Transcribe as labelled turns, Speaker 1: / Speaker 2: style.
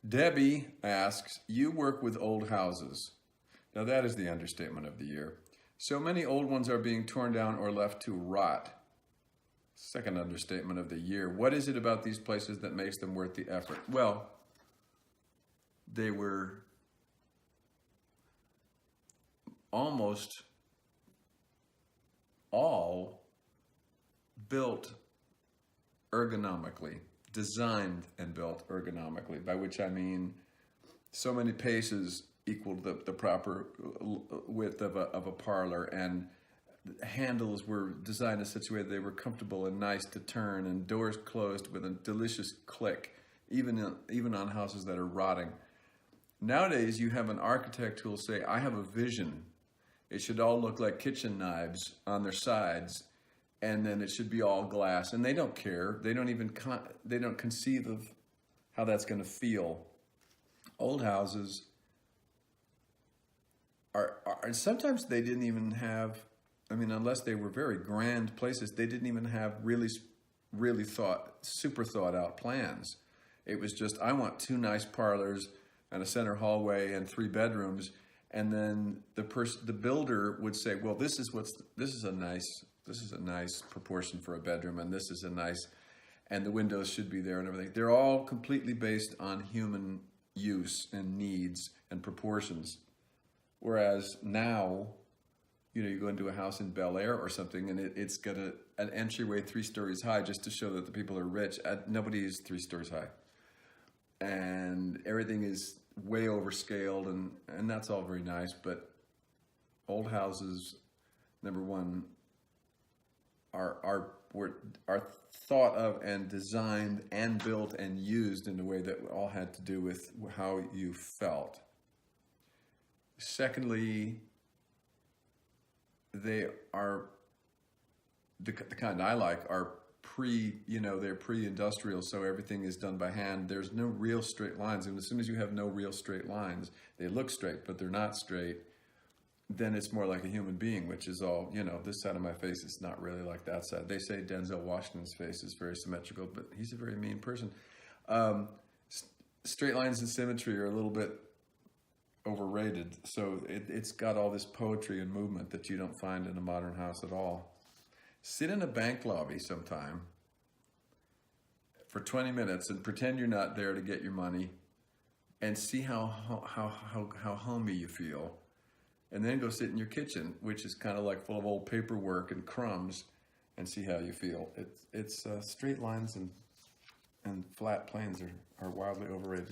Speaker 1: Debbie asks, you work with old houses. Now that is the understatement of the year. So many old ones are being torn down or left to rot. Second understatement of the year. What is it about these places that makes them worth the effort? Well, they were almost all built ergonomically, designed and built ergonomically, by which I mean so many paces equaled the proper width of a parlor, and handles were designed in such a way that they were comfortable and nice to turn, and doors closed with a delicious click, even on houses that are rotting. Nowadays, you have an architect who will say, I have a vision. It should all look like kitchen knives on their sides, and then it should be all glass. And they don't care. They don't even they don't conceive of how that's going to feel. Old houses are sometimes they didn't even have, I mean, unless they were very grand places, they didn't even have really super thought out plans. It was just, I want 2 nice parlors and a center hallway and 3 bedrooms. And then the builder would say, well, this is a nice proportion for a bedroom, and this is a nice, and the windows should be there and everything. They're all completely based on human use and needs and proportions. Whereas now, you go into a house in Bel Air or something, and it's got an entryway 3 stories high just to show that the people are rich. Nobody is 3 stories high. And everything is way overscaled, and that's all very nice. But old houses, number one, are thought of and designed and built and used in a way that all had to do with how you felt. Secondly, they are the kind I like are they're pre-industrial, so everything is done by hand. There's no real straight lines, and as soon as you have no real straight lines, they look straight, but they're not straight, then it's more like a human being, which is all, this side of my face is not really like that side. They say Denzel Washington's face is very symmetrical, but he's a very mean person. Straight lines and symmetry are a little bit overrated, so it's got all this poetry and movement that you don't find in a modern house at all. Sit in a bank lobby sometime for 20 minutes and pretend you're not there to get your money, and see how homey you feel. And then go sit in your kitchen, which is kind of like full of old paperwork and crumbs, and see how you feel. It's straight lines and flat planes are wildly overrated.